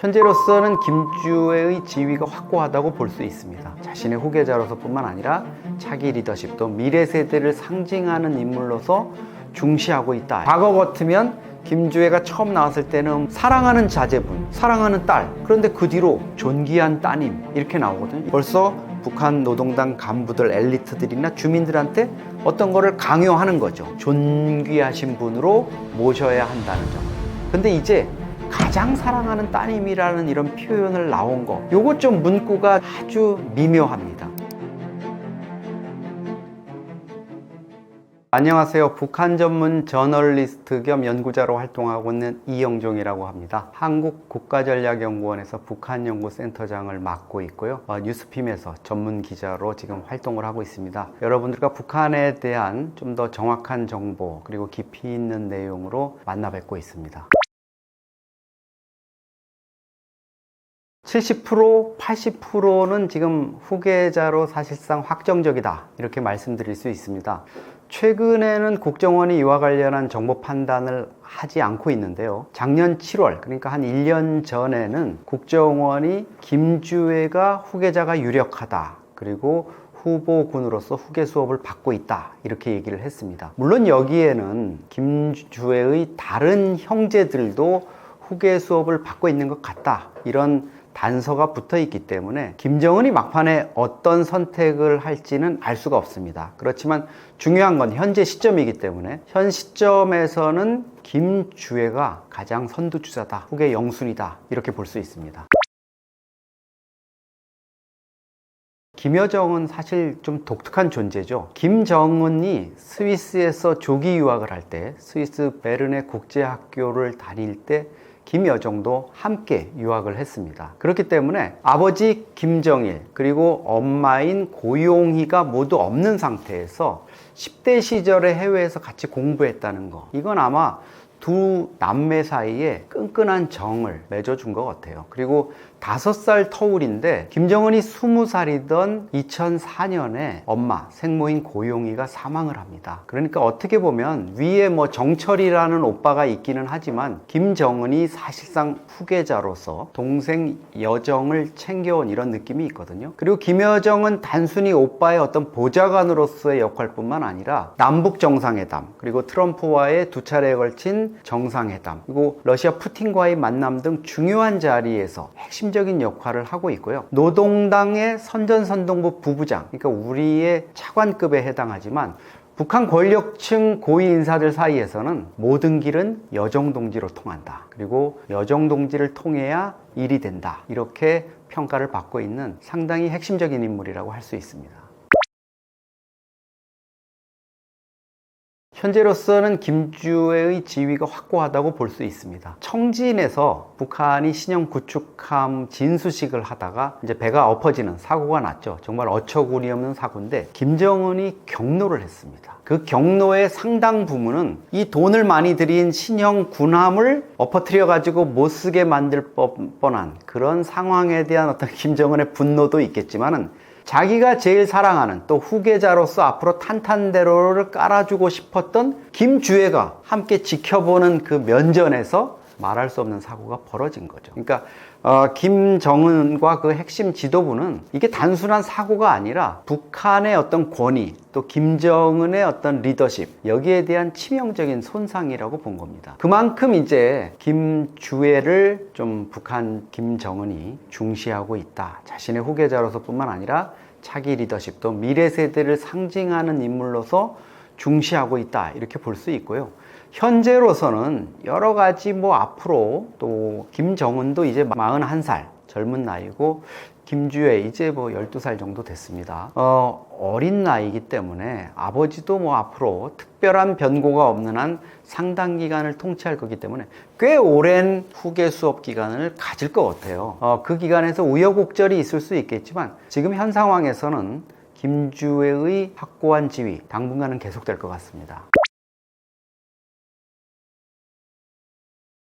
현재로서는 김주애의 지위가 확고하다고 볼 수 있습니다. 자신의 후계자로서 뿐만 아니라 차기 리더십도 미래 세대를 상징하는 인물로서 중시하고 있다. 과거 같으면 김주애가 처음 나왔을 때는 사랑하는 자제분, 사랑하는 딸, 그런데 그 뒤로 존귀한 따님 이렇게 나오거든요. 벌써 북한 노동당 간부들, 엘리트들이나 주민들한테 어떤 거를 강요하는 거죠. 존귀하신 분으로 모셔야 한다는 점. 근데 이제 가장 사랑하는 따님이라는 이런 표현을 나온 거, 요거 좀 문구가 아주 미묘합니다. 안녕하세요. 북한 전문 저널리스트 겸 연구자로 활동하고 있는 이영종이라고 합니다. 한국국가전략연구원에서 북한연구센터장을 맡고 있고요. 뉴스핌에서 전문 기자로 지금 활동을 하고 있습니다. 여러분들과 북한에 대한 좀 더 정확한 정보 그리고 깊이 있는 내용으로 만나 뵙고 있습니다. 70%, 80%는 지금 후계자로 사실상 확정적이다 이렇게 말씀드릴 수 있습니다. 최근에는 국정원이 이와 관련한 정보 판단을 하지 않고 있는데요. 작년 7월, 그러니까 한 1년 전에는 국정원이 김주애가 후계자가 유력하다, 그리고 후보군으로서 후계 수업을 받고 있다 이렇게 얘기를 했습니다. 물론 여기에는 김주애의 다른 형제들도 후계 수업을 받고 있는 것 같다 이런 단서가 붙어 있기 때문에 김정은이 막판에 어떤 선택을 할지는 알 수가 없습니다. 그렇지만 중요한 건 현재 시점이기 때문에 현 시점에서는 김주애가 가장 선두주자다, 후계 영순이다 이렇게 볼 수 있습니다. 김여정은 사실 좀 독특한 존재죠. 김정은이 스위스에서 조기 유학을 할 때, 스위스 베른의 국제학교를 다닐 때 김여정도 함께 유학을 했습니다. 그렇기 때문에 아버지 김정일 그리고 엄마인 고용희가 모두 없는 상태에서 10대 시절에 해외에서 같이 공부했다는 거, 이건 아마 두 남매 사이에 끈끈한 정을 맺어준 것 같아요. 그리고 5살 터울인데 김정은이 20살이던 2004년에 엄마 생모인 고용희가 사망을 합니다. 그러니까 어떻게 보면 위에 뭐 정철이라는 오빠가 있기는 하지만 김정은이 사실상 후계자로서 동생 여정을 챙겨온 이런 느낌이 있거든요. 그리고 김여정은 단순히 오빠의 어떤 보좌관으로서의 역할뿐만 아니라 남북 정상회담, 그리고 트럼프와의 2차례에 걸친 정상회담, 그리고 러시아 푸틴과의 만남 등 중요한 자리에서 핵심적인 역할을 하고 있고요. 노동당의 선전선동부 부부장, 그러니까 우리의 차관급에 해당하지만 북한 권력층 고위 인사들 사이에서는 모든 길은 여정동지로 통한다, 그리고 여정동지를 통해야 일이 된다, 이렇게 평가를 받고 있는 상당히 핵심적인 인물이라고 할 수 있습니다. 현재로서는 김주애의 지위가 확고하다고 볼 수 있습니다. 청진에서 북한이 신형 구축함 진수식을 하다가 이제 배가 엎어지는 사고가 났죠. 정말 어처구니 없는 사고인데 김정은이 경로를 했습니다. 그 경로의 상당 부분은 이 돈을 많이 들인 신형 군함을 엎어뜨려 가지고 못 쓰게 만들 뻔한 그런 상황에 대한 어떤 김정은의 분노도 있겠지만은 자기가 제일 사랑하는 또 후계자로서 앞으로 탄탄대로를 깔아주고 싶었던 김주애가 함께 지켜보는 그 면전에서 말할 수 없는 사고가 벌어진 거죠. 그러니까 김정은과 그 핵심 지도부는 이게 단순한 사고가 아니라 북한의 어떤 권위, 또 김정은의 어떤 리더십, 여기에 대한 치명적인 손상이라고 본 겁니다. 그만큼 이제 김주애를 좀 북한 김정은이 중시하고 있다. 자신의 후계자로서 뿐만 아니라 차기 리더십도 미래 세대를 상징하는 인물로서 중시하고 있다, 이렇게 볼 수 있고요. 현재로서는 여러 가지 앞으로 또 김정은도 이제 41살 젊은 나이고 김주애 이제 12살 정도 됐습니다. 어린 나이이기 때문에 아버지도 앞으로 특별한 변고가 없는 한 상당 기간을 통치할 거기 때문에 꽤 오랜 후계 수업 기간을 가질 것 같아요. 그 기간에서 우여곡절이 있을 수 있겠지만 지금 현 상황에서는 김주애의 확고한 지위 당분간은 계속될 것 같습니다.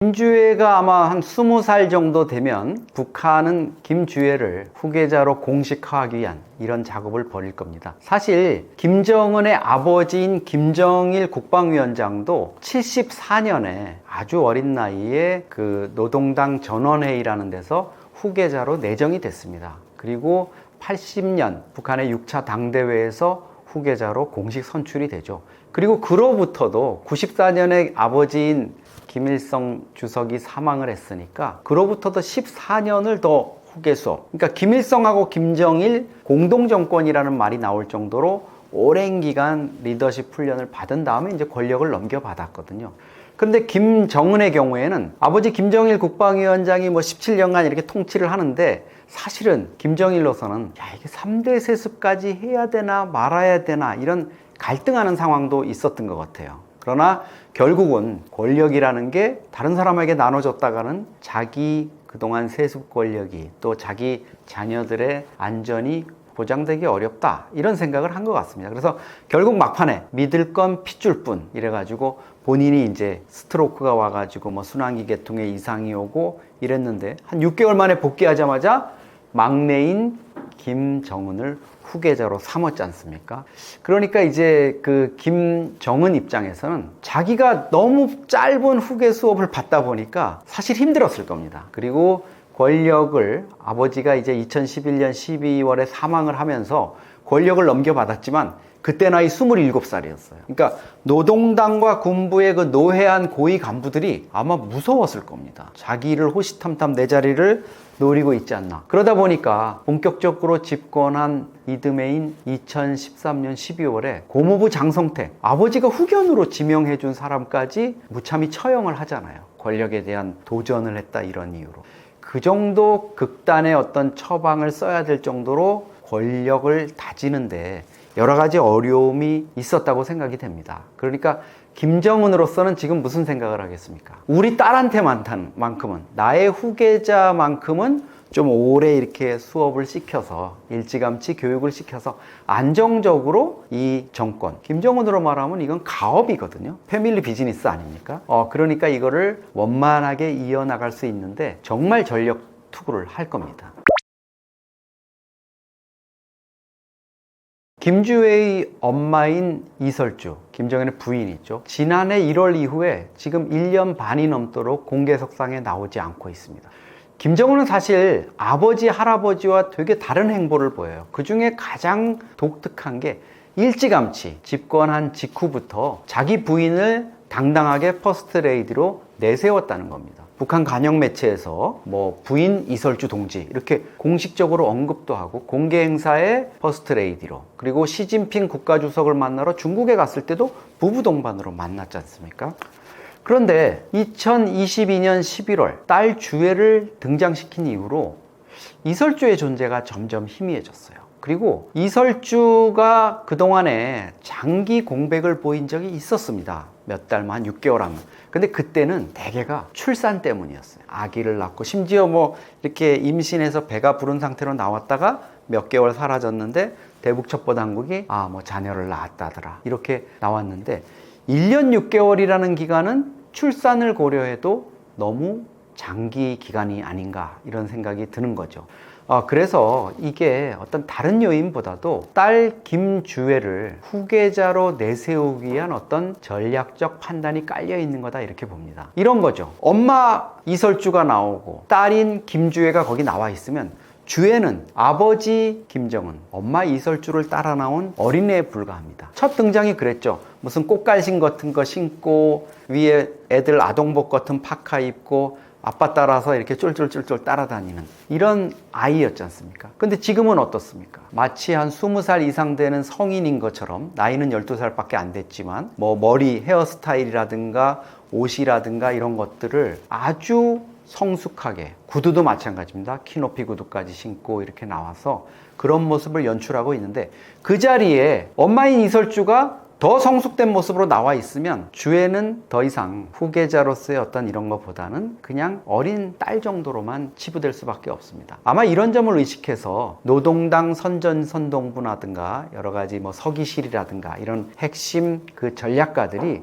김주애가 아마 한 20살 정도 되면 북한은 김주애를 후계자로 공식화하기 위한 이런 작업을 벌일 겁니다. 사실 김정은의 아버지인 김정일 국방위원장도 74년에 아주 어린 나이에 그 노동당 전원회의라는 데서 후계자로 내정이 됐습니다. 그리고 80년 북한의 6차 당대회에서 후계자로 공식 선출이 되죠. 그리고 그로부터도 94년에 아버지인 김일성 주석이 사망을 했으니까 그로부터도 14년을 더 후계 수업. 그러니까 김일성하고 김정일 공동정권이라는 말이 나올 정도로 오랜 기간 리더십 훈련을 받은 다음에 이제 권력을 넘겨받았거든요. 그런데 김정은의 경우에는 아버지 김정일 국방위원장이 뭐 17년간 이렇게 통치를 하는데 사실은 김정일로서는 야, 이게 3대 세습까지 해야 되나 말아야 되나 이런 갈등하는 상황도 있었던 것 같아요. 그러나 결국은 권력이라는 게 다른 사람에게 나눠졌다가는 자기 그동안 세습 권력이 또 자기 자녀들의 안전이 보장되기 어렵다 이런 생각을 한 것 같습니다. 그래서 결국 막판에 믿을 건 핏줄 뿐 이래가지고 본인이 이제 스트로크가 와가지고 뭐 순환기 계통에 이상이 오고 이랬는데 한 6개월 만에 복귀하자마자 막내인 김정은을 후계자로 삼았지 않습니까? 그러니까 이제 그 김정은 입장에서는 자기가 너무 짧은 후계 수업을 받다 보니까 사실 힘들었을 겁니다. 그리고 권력을 아버지가 이제 2011년 12월에 사망을 하면서 권력을 넘겨받았지만 그때 나이 27살이었어요. 그러니까 노동당과 군부의 그 노회한 고위 간부들이 아마 무서웠을 겁니다. 자기를 호시탐탐 내 자리를 노리고 있지 않나. 그러다 보니까 본격적으로 집권한 이듬해인 2013년 12월에 고모부 장성택, 아버지가 후견으로 지명해 준 사람까지 무참히 처형을 하잖아요. 권력에 대한 도전을 했다 이런 이유로. 그 정도 극단의 어떤 처방을 써야 될 정도로 권력을 다지는데 여러 가지 어려움이 있었다고 생각이 됩니다. 그러니까 김정은으로서는 지금 무슨 생각을 하겠습니까? 우리 딸한테만큼은 나의 후계자만큼은 좀 오래 이렇게 수업을 시켜서 일찌감치 교육을 시켜서 안정적으로 이 정권, 김정은으로 말하면 이건 가업이거든요. 패밀리 비즈니스 아닙니까? 그러니까 이거를 원만하게 이어나갈 수 있는데 정말 전력 투구를 할 겁니다. 김주애의 엄마인 이설주, 김정은의 부인이죠. 지난해 1월 이후에 지금 1년 반이 넘도록 공개석상에 나오지 않고 있습니다. 김정은은 사실 아버지, 할아버지와 되게 다른 행보를 보여요. 그 중에 가장 독특한 게 일찌감치 집권한 직후부터 자기 부인을 당당하게 퍼스트 레이디로 내세웠다는 겁니다. 북한 간영 매체에서 뭐 부인 이설주 동지 이렇게 공식적으로 언급도 하고 공개 행사에 퍼스트 레이디로, 그리고 시진핑 국가주석을 만나러 중국에 갔을 때도 부부 동반으로 만났지 않습니까? 그런데 2022년 11월 딸 주애를 등장시킨 이후로 이설주의 존재가 점점 희미해졌어요. 그리고 이설주가 그동안에 장기 공백을 보인 적이 있었습니다. 몇 달만, 6개월 하면. 근데 그때는 대개가 출산 때문이었어요. 아기를 낳고 심지어 뭐 이렇게 임신해서 배가 부른 상태로 나왔다가 몇 개월 사라졌는데 대북 첩보 당국이 뭐 자녀를 낳았다더라 이렇게 나왔는데 1년 6개월이라는 기간은 출산을 고려해도 너무 장기 기간이 아닌가 이런 생각이 드는 거죠. 그래서 이게 어떤 다른 요인보다도 딸 김주애를 후계자로 내세우기 위한 어떤 전략적 판단이 깔려 있는 거다 이렇게 봅니다. 이런 거죠. 엄마 이설주가 나오고 딸인 김주애가 거기 나와 있으면 주애는 아버지 김정은, 엄마 이설주를 따라 나온 어린애에 불과합니다. 첫 등장이 그랬죠. 무슨 꽃갈신 같은 거 신고 위에 애들 아동복 같은 파카 입고 아빠 따라서 이렇게 쫄쫄쫄쫄 따라다니는 이런 아이였지 않습니까? 근데 지금은 어떻습니까? 마치 한 20살 이상 되는 성인인 것처럼, 나이는 12살밖에 안 됐지만 뭐 머리, 헤어스타일이라든가 옷이라든가 이런 것들을 아주 성숙하게, 구두도 마찬가지입니다. 키높이 구두까지 신고 이렇게 나와서 그런 모습을 연출하고 있는데 그 자리에 엄마인 이설주가 더 성숙된 모습으로 나와 있으면 주에는 더 이상 후계자로서의 어떤 이런 것보다는 그냥 어린 딸 정도로만 치부될 수밖에 없습니다. 아마 이런 점을 의식해서 노동당 선전선동부라든가 여러 가지 뭐 서기실이라든가 이런 핵심 그 전략가들이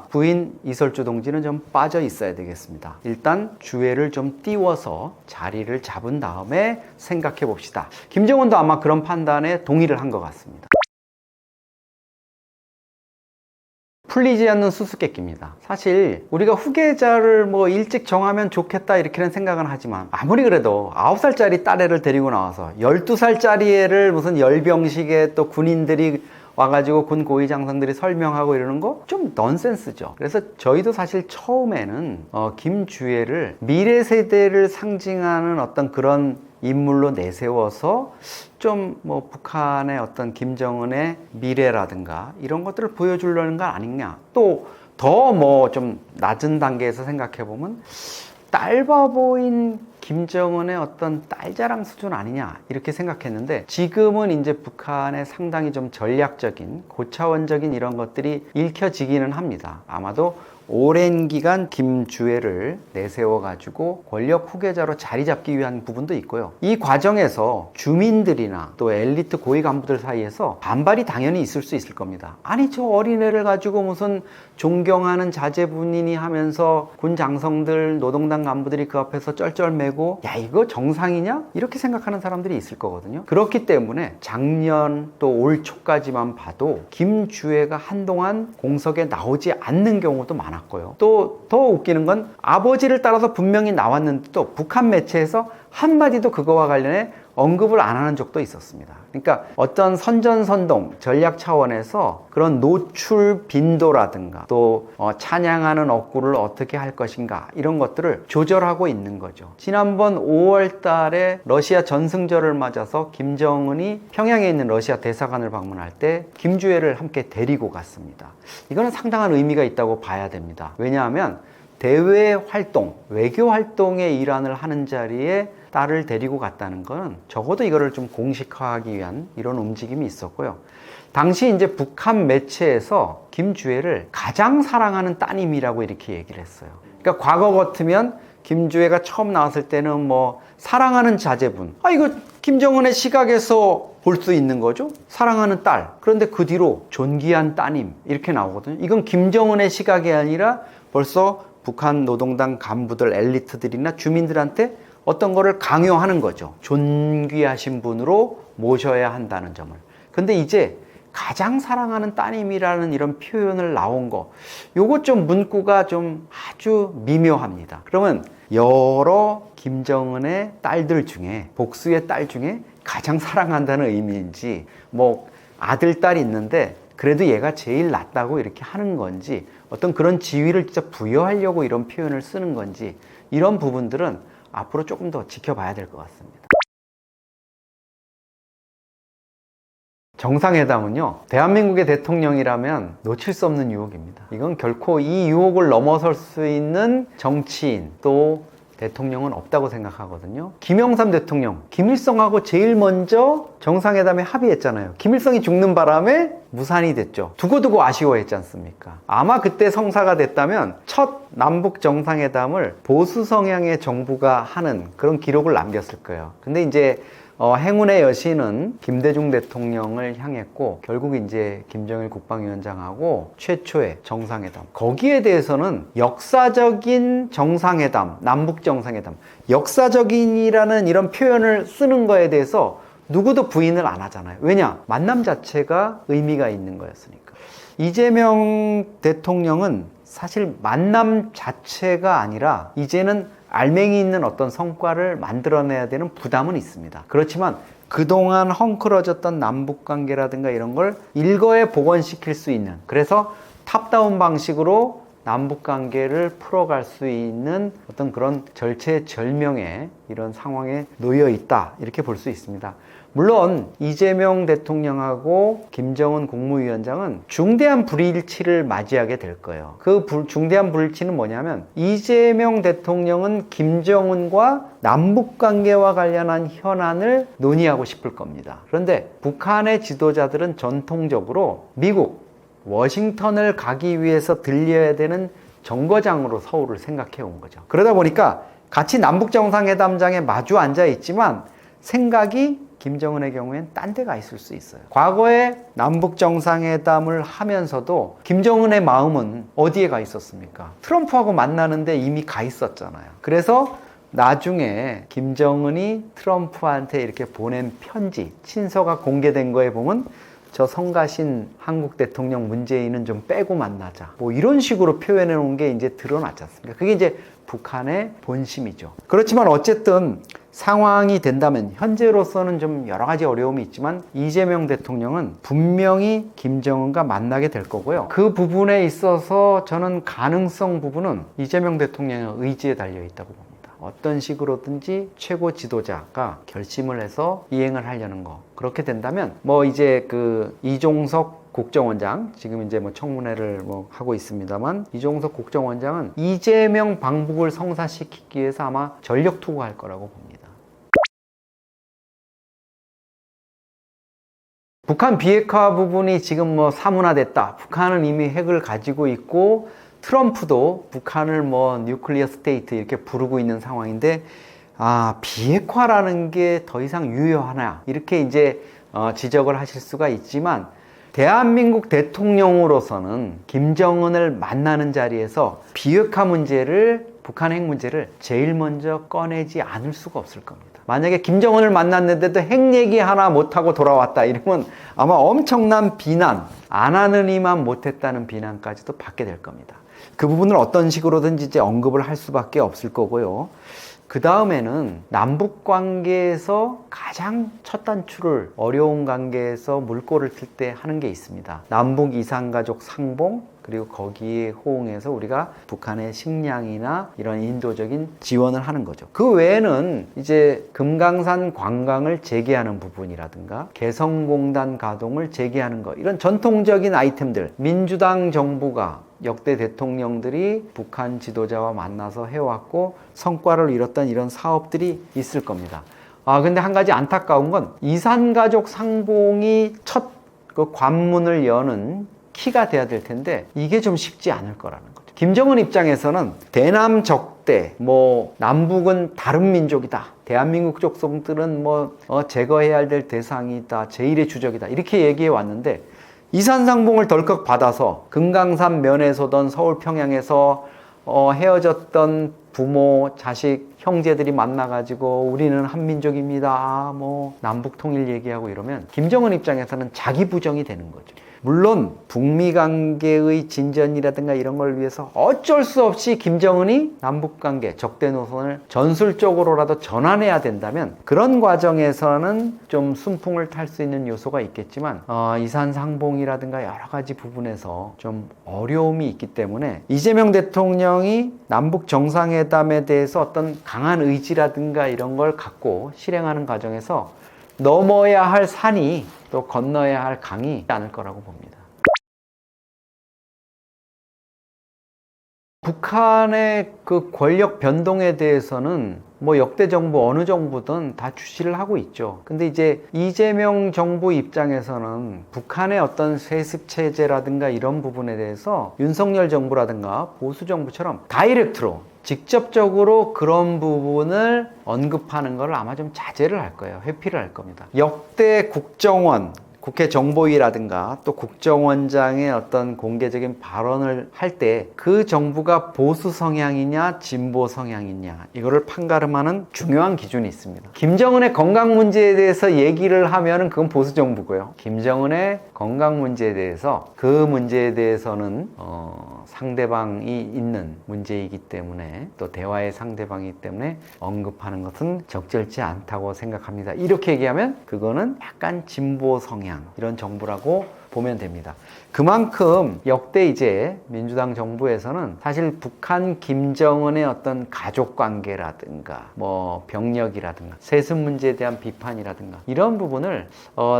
부인 이설주 동지는 좀 빠져 있어야 되겠습니다. 일단 주애를 좀 띄워서 자리를 잡은 다음에 생각해 봅시다. 김정은도 아마 그런 판단에 동의를 한 것 같습니다. 풀리지 않는 수수께끼입니다. 사실 우리가 후계자를 뭐 일찍 정하면 좋겠다 이렇게는 생각은 하지만 아무리 그래도 9살짜리 딸애를 데리고 나와서 12살짜리 애를 무슨 열병식에 또 군인들이 와가지고 군 고위장성들이 설명하고 이러는 거 좀 넌센스죠. 그래서 저희도 사실 처음에는 김주애를 미래 세대를 상징하는 어떤 그런 인물로 내세워서 좀 뭐 북한의 어떤 김정은의 미래라든가 이런 것들을 보여주려는 건 아니냐. 또 더 뭐 좀 낮은 단계에서 생각해 보면 딸바보인 김정은의 어떤 딸자랑 수준 아니냐 이렇게 생각했는데 지금은 이제 북한의 상당히 좀 전략적인 고차원적인 이런 것들이 읽혀지기는 합니다. 아마도 오랜 기간 김주애를 내세워 가지고 권력 후계자로 자리 잡기 위한 부분도 있고요. 이 과정에서 주민들이나 또 엘리트 고위 간부들 사이에서 반발이 당연히 있을 수 있을 겁니다. 아니 저 어린애를 가지고 무슨 존경하는 자제분이니 하면서 군 장성들 노동당 간부들이 그 앞에서 쩔쩔매고 야 이거 정상이냐? 이렇게 생각하는 사람들이 있을 거거든요. 그렇기 때문에 작년 또 올 초까지만 봐도 김주애가 한동안 공석에 나오지 않는 경우도 많았고 또 더 웃기는 건 아버지를 따라서 분명히 나왔는데 또 북한 매체에서 한마디도 그거와 관련해 언급을 안 하는 적도 있었습니다. 그러니까 어떤 선전선동 전략 차원에서 그런 노출 빈도라든가 또 찬양하는 억구를 어떻게 할 것인가 이런 것들을 조절하고 있는 거죠. 지난번 5월 달에 러시아 전승절을 맞아서 김정은이 평양에 있는 러시아 대사관을 방문할 때 김주애를 함께 데리고 갔습니다. 이거는 상당한 의미가 있다고 봐야 됩니다. 왜냐하면 대외 활동, 외교 활동의 일환을 하는 자리에 딸을 데리고 갔다는 건 적어도 이거를 좀 공식화하기 위한 이런 움직임이 있었고요. 당시 이제 북한 매체에서 김주애를 가장 사랑하는 따님이라고 이렇게 얘기를 했어요. 그러니까 과거 같으면 김주애가 처음 나왔을 때는 뭐 사랑하는 자제분, 이거 김정은의 시각에서 볼 수 있는 거죠. 사랑하는 딸. 그런데 그 뒤로 존귀한 따님 이렇게 나오거든요. 이건 김정은의 시각이 아니라 벌써 북한 노동당 간부들, 엘리트들이나 주민들한테 어떤 거를 강요하는 거죠. 존귀하신 분으로 모셔야 한다는 점을. 근데 이제 가장 사랑하는 따님이라는 이런 표현을 나온 거, 요거 좀 문구가 좀 아주 미묘합니다. 그러면 여러 김정은의 딸들 중에, 복수의 딸 중에 가장 사랑한다는 의미인지, 뭐 아들, 딸이 있는데 그래도 얘가 제일 낫다고 이렇게 하는 건지, 어떤 그런 지위를 진짜 부여하려고 이런 표현을 쓰는 건지, 이런 부분들은 앞으로 조금 더 지켜봐야 될 것 같습니다. 정상회담은요, 대한민국의 대통령이라면 놓칠 수 없는 유혹입니다. 이건 결코 이 유혹을 넘어설 수 있는 정치인 또 대통령은 없다고 생각하거든요. 김영삼 대통령, 김일성하고 제일 먼저 정상회담에 합의했잖아요. 김일성이 죽는 바람에 무산이 됐죠. 두고두고 아쉬워했지 않습니까? 아마 그때 성사가 됐다면 첫 남북 정상회담을 보수 성향의 정부가 하는 그런 기록을 남겼을 거예요. 근데 이제 행운의 여신은 김대중 대통령을 향했고 결국 이제 김정일 국방위원장하고 최초의 정상회담, 거기에 대해서는 역사적인 정상회담, 남북 정상회담, 역사적인이라는 이런 표현을 쓰는 거에 대해서 누구도 부인을 안 하잖아요. 왜냐? 만남 자체가 의미가 있는 거였으니까. 이재명 대통령은 사실 만남 자체가 아니라 이제는 알맹이 있는 어떤 성과를 만들어내야 되는 부담은 있습니다. 그렇지만 그동안 헝클어졌던 남북관계라든가 이런 걸 일거에 복원시킬 수 있는, 그래서 탑다운 방식으로 남북관계를 풀어갈 수 있는 어떤 그런 절체절명의 이런 상황에 놓여 있다, 이렇게 볼 수 있습니다. 물론 이재명 대통령하고 김정은 국무위원장은 중대한 불일치를 맞이하게 될 거예요. 그 중대한 불일치는 뭐냐면 이재명 대통령은 김정은과 남북관계와 관련한 현안을 논의하고 싶을 겁니다. 그런데 북한의 지도자들은 전통적으로 미국, 워싱턴을 가기 위해서 들려야 되는 정거장으로 서울을 생각해 온 거죠. 그러다 보니까 같이 남북정상회담장에 마주 앉아 있지만 생각이 김정은의 경우엔 딴 데가 있을 수 있어요. 과거에 남북정상회담을 하면서도 김정은의 마음은 어디에 가 있었습니까? 트럼프하고 만나는데 이미 가 있었잖아요. 그래서 나중에 김정은이 트럼프한테 이렇게 보낸 편지, 친서가 공개된 거에 보면 저 성가신 한국 대통령 문재인은 좀 빼고 만나자. 뭐 이런 식으로 표현해 놓은 게 이제 드러났지 않습니까? 그게 이제 북한의 본심이죠. 그렇지만 어쨌든 상황이 된다면 현재로서는 좀 여러 가지 어려움이 있지만 이재명 대통령은 분명히 김정은과 만나게 될 거고요. 그 부분에 있어서 저는 가능성 부분은 이재명 대통령의 의지에 달려 있다고 봅니다. 어떤 식으로든지 최고 지도자가 결심을 해서 이행을 하려는 거. 그렇게 된다면 뭐 이제 그 이종석 국정원장, 지금 이제 뭐 청문회를 뭐 하고 있습니다만, 이종석 국정원장은 이재명 방북을 성사시키기 위해서 아마 전력 투구할 거라고 봅니다. 북한 비핵화 부분이 지금 뭐 사문화됐다. 북한은 이미 핵을 가지고 있고 트럼프도 북한을 뭐 뉴클리어 스테이트 이렇게 부르고 있는 상황인데, 비핵화라는 게 더 이상 유효하나 이렇게 이제 지적을 하실 수가 있지만, 대한민국 대통령으로서는 김정은을 만나는 자리에서 비핵화 문제를, 북한 핵 문제를 제일 먼저 꺼내지 않을 수가 없을 겁니다. 만약에 김정은을 만났는데도 핵 얘기 하나 못하고 돌아왔다 이러면 아마 엄청난 비난, 안 하느니만 못했다는 비난까지도 받게 될 겁니다. 그 부분을 어떤 식으로든지 이제 언급을 할 수밖에 없을 거고요. 그 다음에는 남북 관계에서 가장 첫 단추를, 어려운 관계에서 물꼬를 틀 때 하는 게 있습니다. 남북 이산가족 상봉, 그리고 거기에 호응해서 우리가 북한의 식량이나 이런 인도적인 지원을 하는 거죠. 그 외에는 이제 금강산 관광을 재개하는 부분이라든가 개성공단 가동을 재개하는 것, 이런 전통적인 아이템들, 민주당 정부가 역대 대통령들이 북한 지도자와 만나서 해왔고 성과를 이뤘던 이런 사업들이 있을 겁니다. 근데 한 가지 안타까운 건 이산가족 상봉이 첫 그 관문을 여는 키가 돼야 될 텐데 이게 좀 쉽지 않을 거라는 거죠. 김정은 입장에서는 대남 적대, 뭐 남북은 다른 민족이다, 대한민국 족속들은 뭐 제거해야 될 대상이다, 제1의 주적이다, 이렇게 얘기해 왔는데, 이산상봉을 덜컥 받아서 금강산 면에서든 서울 평양에서 헤어졌던 부모, 자식, 형제들이 만나가지고 우리는 한민족입니다, 뭐 남북 통일 얘기하고 이러면 김정은 입장에서는 자기 부정이 되는 거죠. 물론 북미 관계의 진전이라든가 이런 걸 위해서 어쩔 수 없이 김정은이 남북 관계 적대 노선을 전술적으로라도 전환해야 된다면 그런 과정에서는 좀 순풍을 탈 수 있는 요소가 있겠지만, 이산상봉이라든가 여러 가지 부분에서 좀 어려움이 있기 때문에 이재명 대통령이 남북 정상회담에 대해서 어떤 강한 의지라든가 이런 걸 갖고 실행하는 과정에서 넘어야 할 산이, 또 건너야 할 강이 않을 거라고 봅니다. 북한의 그 권력 변동에 대해서는 뭐 역대 정부, 어느 정부든 다 주시를 하고 있죠. 근데 이제 이재명 정부 입장에서는 북한의 어떤 세습 체제라든가 이런 부분에 대해서 윤석열 정부라든가 보수 정부처럼 다이렉트로, 직접적으로 그런 부분을 언급하는 걸 아마 좀 자제를 할 거예요. 회피를 할 겁니다. 역대 국정원, 국회 정보위라든가 또 국정원장의 어떤 공개적인 발언을 할 때 그 정부가 보수 성향이냐 진보 성향이냐 이거를 판가름하는 중요한 기준이 있습니다. 김정은의 건강 문제에 대해서 얘기를 하면은 그건 보수 정부고요. 김정은의 건강 문제에 대해서, 그 문제에 대해서는 상대방이 있는 문제이기 때문에, 또 대화의 상대방이기 때문에 언급하는 것은 적절치 않다고 생각합니다. 이렇게 얘기하면 그거는 약간 진보 성향, 이런 정부라고 보면 됩니다. 그만큼 역대 이제 민주당 정부에서는 사실 북한 김정은의 어떤 가족 관계라든가 뭐 병력이라든가 세습 문제에 대한 비판이라든가 이런 부분을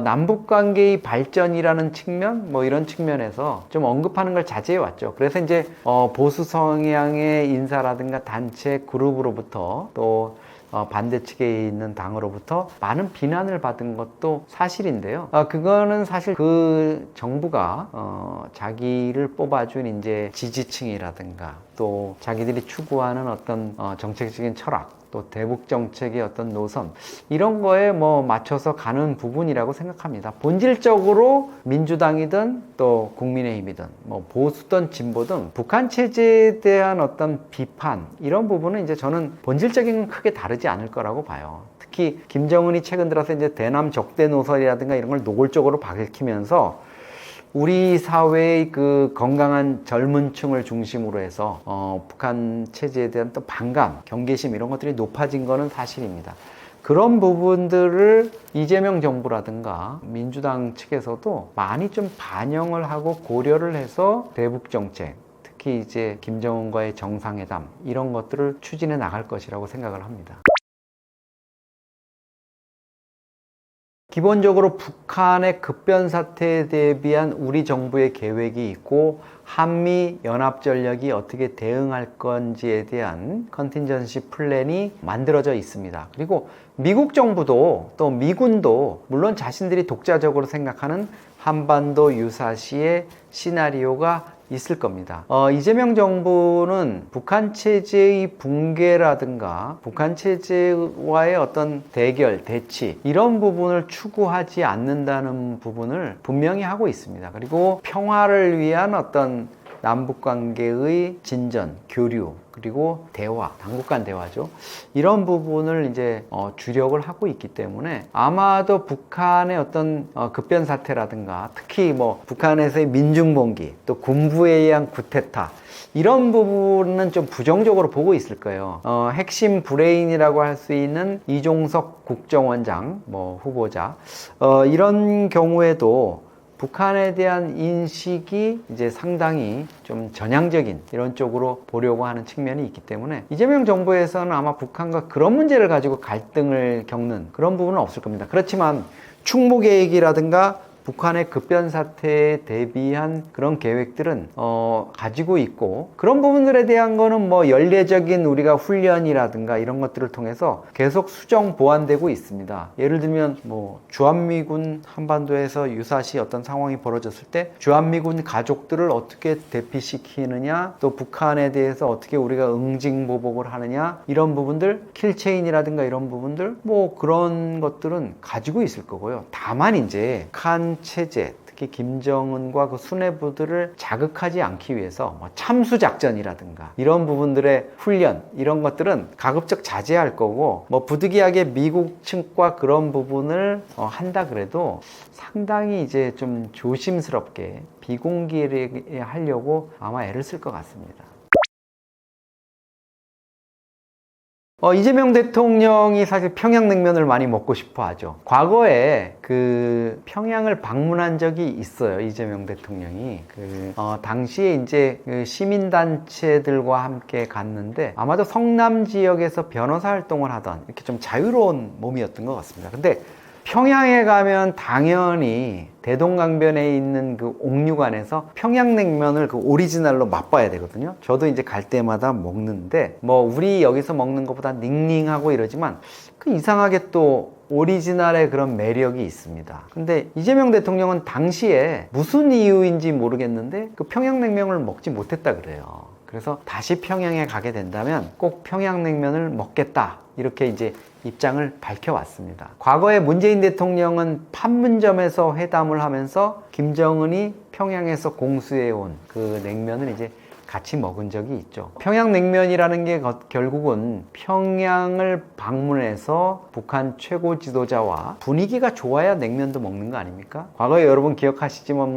남북 관계의 발전이라는 측면, 뭐 이런 측면에서 좀 언급하는 걸 자제해 왔죠. 그래서 이제 보수 성향의 인사라든가 단체 그룹으로부터 또 반대측에 있는 당으로부터 많은 비난을 받은 것도 사실인데요. 그거는 사실 그 정부가 자기를 뽑아준 이제 지지층이라든가 또 자기들이 추구하는 어떤 정책적인 철학, 또 대북 정책의 어떤 노선, 이런 거에 뭐 맞춰서 가는 부분이라고 생각합니다. 본질적으로 민주당이든 또 국민의힘이든 뭐 보수든 진보든 북한 체제에 대한 어떤 비판, 이런 부분은 이제 저는 본질적인 건 크게 다르지 않을 거라고 봐요. 특히 김정은이 최근 들어서 이제 대남 적대 노선이라든가 이런 걸 노골적으로 밝히면서 우리 사회의 그 건강한 젊은 층을 중심으로 해서 북한 체제에 대한 또 반감, 경계심, 이런 것들이 높아진 거는 사실입니다. 그런 부분들을 이재명 정부라든가 민주당 측에서도 많이 좀 반영을 하고 고려를 해서 대북 정책, 특히 이제 김정은과의 정상회담, 이런 것들을 추진해 나갈 것이라고 생각을 합니다. 기본적으로 북한의 급변 사태에 대비한 우리 정부의 계획이 있고, 한미 연합 전력이 어떻게 대응할 건지에 대한 컨틴전시 플랜이 만들어져 있습니다. 그리고 미국 정부도 또 미군도 물론 자신들이 독자적으로 생각하는 한반도 유사시의 시나리오가 있을 겁니다. 이재명 정부는 북한 체제의 붕괴라든가 북한 체제와의 어떤 대결, 대치, 이런 부분을 추구하지 않는다는 부분을 분명히 하고 있습니다. 그리고 평화를 위한 어떤 남북 관계의 진전, 교류, 그리고 대화, 당국 간 대화죠. 이런 부분을 이제 주력을 하고 있기 때문에 아마도 북한의 어떤 급변 사태라든가, 특히 뭐 북한에서의 민중봉기, 또 군부에 의한 쿠데타, 이런 부분은 좀 부정적으로 보고 있을 거예요. 핵심 브레인이라고 할 수 있는 이종석 국정원장 후보자, 이런 경우에도 북한에 대한 인식이 이제 상당히 좀 전향적인 이런 쪽으로 보려고 하는 측면이 있기 때문에 이재명 정부에서는 아마 북한과 그런 문제를 가지고 갈등을 겪는 그런 부분은 없을 겁니다. 그렇지만 충무계획이라든가 북한의 급변 사태에 대비한 그런 계획들은 가지고 있고, 그런 부분들에 대한 거는 뭐 연례적인 우리가 훈련이라든가 이런 것들을 통해서 계속 수정 보완되고 있습니다. 예를 들면 뭐 주한미군 한반도에서 유사시 어떤 상황이 벌어졌을 때 주한미군 가족들을 어떻게 대피시키느냐, 또 북한에 대해서 어떻게 우리가 응징보복을 하느냐, 이런 부분들, 킬체인이라든가 이런 부분들, 뭐 그런 것들은 가지고 있을 거고요. 다만 이제 북한 체제, 특히 김정은과 그 수뇌부들을 자극하지 않기 위해서 참수작전이라든가 이런 부분들의 훈련, 이런 것들은 가급적 자제할 거고, 부득이하게 미국 측과 그런 부분을 한다 그래도 상당히 이제 좀 조심스럽게 비공개에 하려고 아마 애를 쓸 것 같습니다. 이재명 대통령이 사실 평양냉면을 많이 먹고 싶어 하죠. 과거에 그 평양을 방문한 적이 있어요. 이재명 대통령이. 당시에 이제 그 시민단체들과 함께 갔는데 아마도 성남 지역에서 변호사 활동을 하던 이렇게 좀 자유로운 몸이었던 것 같습니다. 근데 평양에 가면 당연히 대동강변에 있는 그 옥류관에서 평양냉면을 그 오리지널로 맛봐야 되거든요. 저도 이제 갈 때마다 먹는데 우리 여기서 먹는 것보다 닝닝하고 이러지만 그 이상하게 또 오리지널의 그런 매력이 있습니다. 근데 이재명 대통령은 당시에 무슨 이유인지 모르겠는데 그 평양냉면을 먹지 못했다 그래요. 그래서 다시 평양에 가게 된다면 꼭 평양냉면을 먹겠다, 이렇게 이제 입장을 밝혀왔습니다. 과거에 문재인 대통령은 판문점에서 회담을 하면서 김정은이 평양에서 공수해온 그 냉면을 이제 같이 먹은 적이 있죠. 평양냉면이라는 게 결국은 평양을 방문해서 북한 최고 지도자와 분위기가 좋아야 냉면도 먹는 거 아닙니까? 과거에 여러분 기억하시지만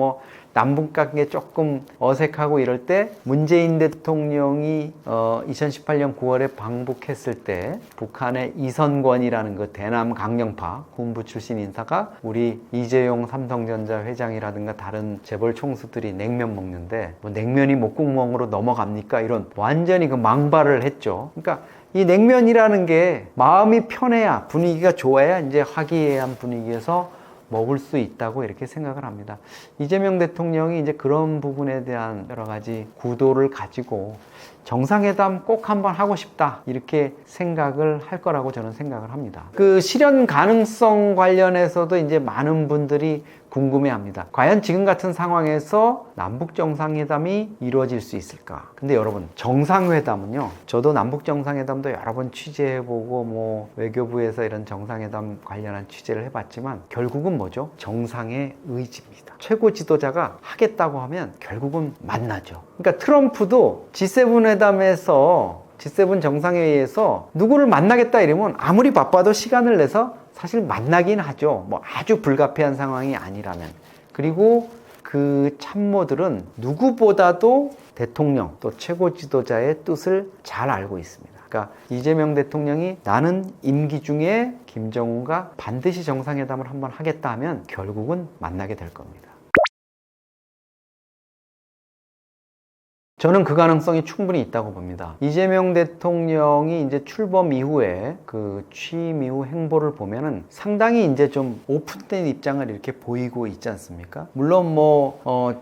남북 관계 조금 어색하고 이럴 때 문재인 대통령이 2018년 9월에 방북했을 때 북한의 이선권이라는 그 대남 강령파 군부 출신 인사가 우리 이재용 삼성전자 회장이라든가 다른 재벌 총수들이 냉면 먹는데 냉면이 목구멍으로 넘어갑니까? 이런 완전히 그 망발을 했죠. 그러니까 이 냉면이라는 게 마음이 편해야, 분위기가 좋아야 이제 화기애애한 분위기에서 먹을 수 있다고 이렇게 생각을 합니다. 이재명 대통령이 이제 그런 부분에 대한 여러 가지 구도를 가지고 정상회담 꼭 한번 하고 싶다 이렇게 생각을 할 거라고 저는 생각을 합니다. 그 실현 가능성 관련해서도 이제 많은 분들이 궁금해합니다. 과연 지금 같은 상황에서 남북 정상회담이 이루어질 수 있을까? 근데 여러분, 정상회담은요, 저도 남북 정상회담도 여러 번 취재해보고 뭐 외교부에서 이런 정상회담 관련한 취재를 해봤지만 결국은 뭐죠? 정상의 의지입니다. 최고 지도자가 하겠다고 하면 결국은 만나죠. 그러니까 트럼프도 G7 회담에서 G7 정상회의에서 누구를 만나겠다 이러면 아무리 바빠도 시간을 내서 사실 만나긴 하죠. 뭐 아주 불가피한 상황이 아니라면. 그리고 그 참모들은 누구보다도 대통령 또 최고 지도자의 뜻을 잘 알고 있습니다. 그러니까 이재명 대통령이 나는 임기 중에 김정은과 반드시 정상회담을 한번 하겠다 하면 결국은 만나게 될 겁니다. 저는 그 가능성이 충분히 있다고 봅니다. 이재명 대통령이 이제 출범 이후에 그 취임 이후 행보를 보면은 상당히 이제 좀 오픈된 입장을 이렇게 보이고 있지 않습니까? 물론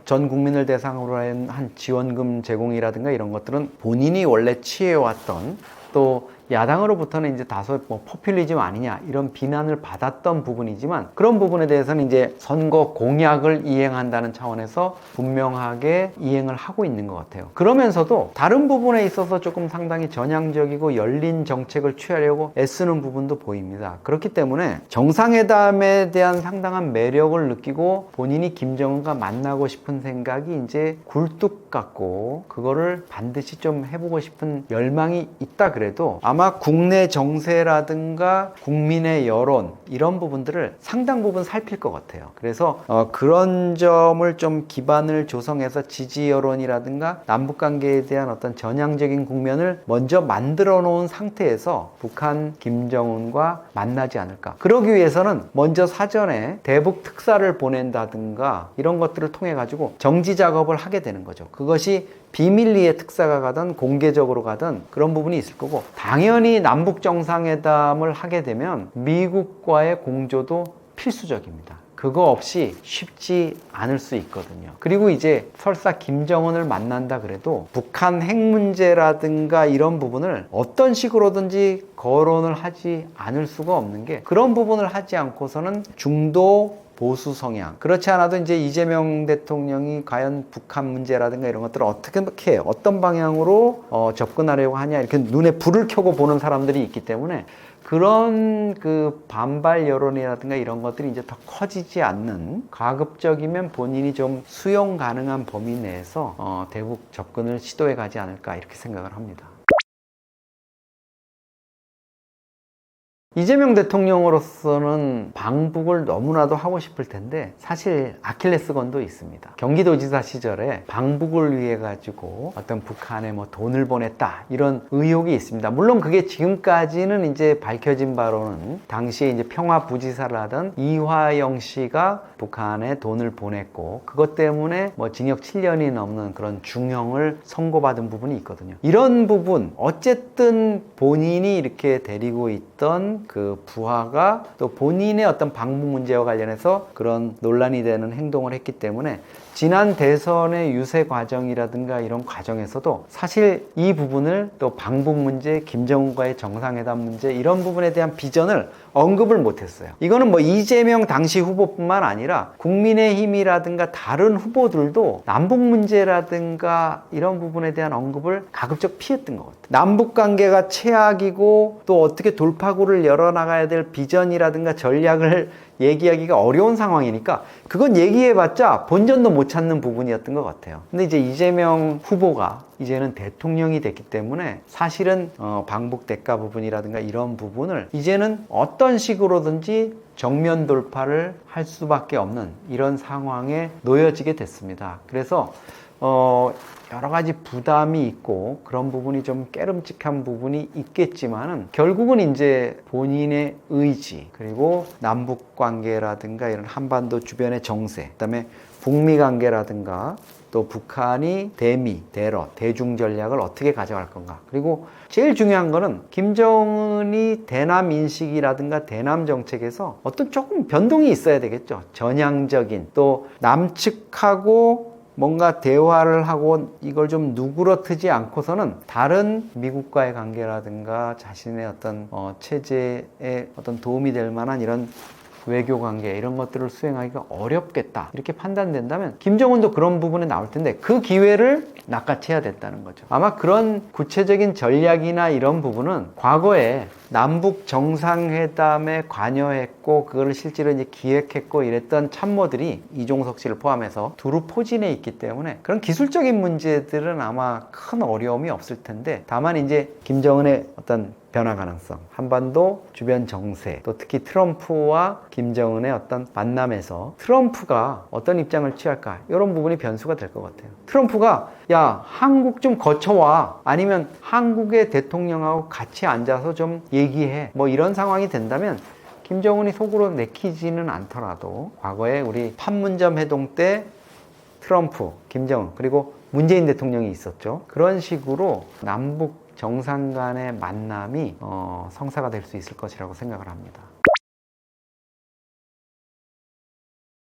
전 국민을 대상으로 한 지원금 제공이라든가 이런 것들은 본인이 원래 취해왔던 또 야당으로부터는 이제 다소 포퓰리즘 아니냐 이런 비난을 받았던 부분이지만 그런 부분에 대해서는 이제 선거 공약을 이행한다는 차원에서 분명하게 이행을 하고 있는 것 같아요. 그러면서도 다른 부분에 있어서 조금 상당히 전향적이고 열린 정책을 취하려고 애쓰는 부분도 보입니다. 그렇기 때문에 정상회담에 대한 상당한 매력을 느끼고 본인이 김정은과 만나고 싶은 생각이 이제 굴뚝 같고 그거를 반드시 좀 해보고 싶은 열망이 있다 그래도 아마 국내 정세라든가 국민의 여론 이런 부분들을 상당 부분 살필 것 같아요. 그래서 그런 점을 좀 기반을 조성해서 지지 여론이라든가 남북관계에 대한 어떤 전향적인 국면을 먼저 만들어 놓은 상태에서 북한 김정은과 만나지 않을까. 그러기 위해서는 먼저 사전에 대북 특사를 보낸다든가 이런 것들을 통해 가지고 정지 작업을 하게 되는 거죠. 그것이 비밀리에 특사가 가든 공개적으로 가든 그런 부분이 있을 거고 당연히 남북 정상회담을 하게 되면 미국과의 공조도 필수적입니다. 그거 없이 쉽지 않을 수 있거든요. 그리고 이제 설사 김정은을 만난다 그래도 북한 핵 문제라든가 이런 부분을 어떤 식으로든지 거론을 하지 않을 수가 없는 게 그런 부분을 하지 않고서는 중도 보수 성향. 그렇지 않아도 이제 이재명 대통령이 과연 북한 문제라든가 이런 것들을 어떻게 어떤 방향으로 접근하려고 하냐 이렇게 눈에 불을 켜고 보는 사람들이 있기 때문에 그런 그 반발 여론이라든가 이런 것들이 이제 더 커지지 않는 가급적이면 본인이 좀 수용 가능한 범위 내에서 대북 접근을 시도해 가지 않을까 이렇게 생각을 합니다. 이재명 대통령으로서는 방북을 너무나도 하고 싶을 텐데 사실 아킬레스건도 있습니다. 경기도지사 시절에 방북을 위해 가지고 어떤 북한에 돈을 보냈다 이런 의혹이 있습니다. 물론 그게 지금까지는 이제 밝혀진 바로는 당시에 이제 평화부지사를 하던 이화영 씨가 북한에 돈을 보냈고 그것 때문에 징역 7년이 넘는 그런 중형을 선고받은 부분이 있거든요. 이런 부분 어쨌든 본인이 이렇게 데리고 있던 그 부하가 또 본인의 어떤 방북 문제와 관련해서 그런 논란이 되는 행동을 했기 때문에 지난 대선의 유세 과정이라든가 이런 과정에서도 사실 이 부분을 또 방북 문제, 김정은과의 정상회담 문제 이런 부분에 대한 비전을 언급을 못했어요. 이거는 이재명 당시 후보뿐만 아니라 국민의힘이라든가 다른 후보들도 남북 문제라든가 이런 부분에 대한 언급을 가급적 피했던 것 같아요. 남북 관계가 최악이고 또 어떻게 돌파구를 열어나가야 될 비전이라든가 전략을 얘기하기가 어려운 상황이니까 그건 얘기해봤자 본전도 못 찾는 부분이었던 것 같아요. 근데 이제 이재명 후보가 이제는 대통령이 됐기 때문에 사실은 방북 대가 부분이라든가 이런 부분을 이제는 어떤 식으로든지 정면 돌파를 할 수밖에 없는 이런 상황에 놓여지게 됐습니다. 그래서 여러 가지 부담이 있고 그런 부분이 좀 깨름직한 부분이 있겠지만은 결국은 이제 본인의 의지 그리고 남북 관계라든가 이런 한반도 주변의 정세 그다음에 북미 관계라든가 또 북한이 대미, 대러, 대중 전략을 어떻게 가져갈 건가. 그리고 제일 중요한 거는 김정은이 대남 인식이라든가 대남 정책에서 어떤 조금 변동이 있어야 되겠죠. 전향적인 또 남측하고 뭔가 대화를 하고 이걸 좀 누그러뜨지 않고서는 다른 미국과의 관계라든가 자신의 어떤 체제에 어떤 도움이 될 만한 이런 외교 관계 이런 것들을 수행하기가 어렵겠다 이렇게 판단된다면 김정은도 그런 부분에 나올 텐데 그 기회를 낚아채야 됐다는 거죠. 아마 그런 구체적인 전략이나 이런 부분은 과거에 남북 정상회담에 관여했고 그거를 실제로 이제 기획했고 이랬던 참모들이 이종석 씨를 포함해서 두루 포진해 있기 때문에 그런 기술적인 문제들은 아마 큰 어려움이 없을 텐데 다만 이제 김정은의 어떤 변화 가능성, 한반도 주변 정세, 또 특히 트럼프와 김정은의 어떤 만남에서 트럼프가 어떤 입장을 취할까 이런 부분이 변수가 될 것 같아요. 트럼프가 야 한국 좀 거쳐와 아니면 한국의 대통령하고 같이 앉아서 좀 얘기해 뭐 이런 상황이 된다면 김정은이 속으로 내키지는 않더라도 과거에 우리 판문점 회동 때 트럼프, 김정은 그리고 문재인 대통령이 있었죠. 그런 식으로 남북 정상 간의 만남이 성사가 될 수 있을 것이라고 생각을 합니다.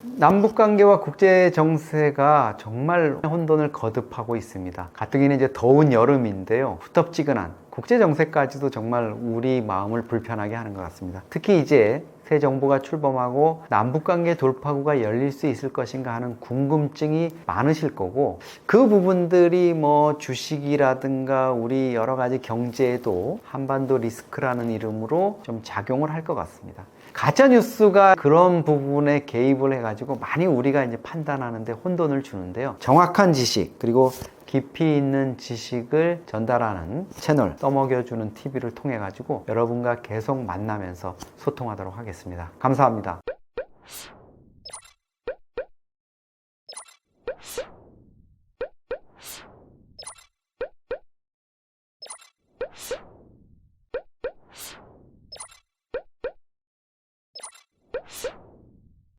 남북관계와 국제정세가 정말 혼돈을 거듭하고 있습니다. 가뜩이나 이제 더운 여름인데요. 후텁지근한 국제정세까지도 정말 우리 마음을 불편하게 하는 것 같습니다. 특히 이제 새 정부가 출범하고 남북관계 돌파구가 열릴 수 있을 것인가 하는 궁금증이 많으실 거고 그 부분들이 뭐 주식이라든가 우리 여러 가지 경제에도 한반도 리스크라는 이름으로 좀 작용을 할 것 같습니다. 가짜뉴스가 그런 부분에 개입을 해가지고 많이 우리가 이제 판단하는데 혼돈을 주는데요. 정확한 지식 그리고 깊이 있는 지식을 전달하는 채널 떠먹여주는 TV를 통해 가지고 여러분과 계속 만나면서 소통하도록 하겠습니다. 감사합니다.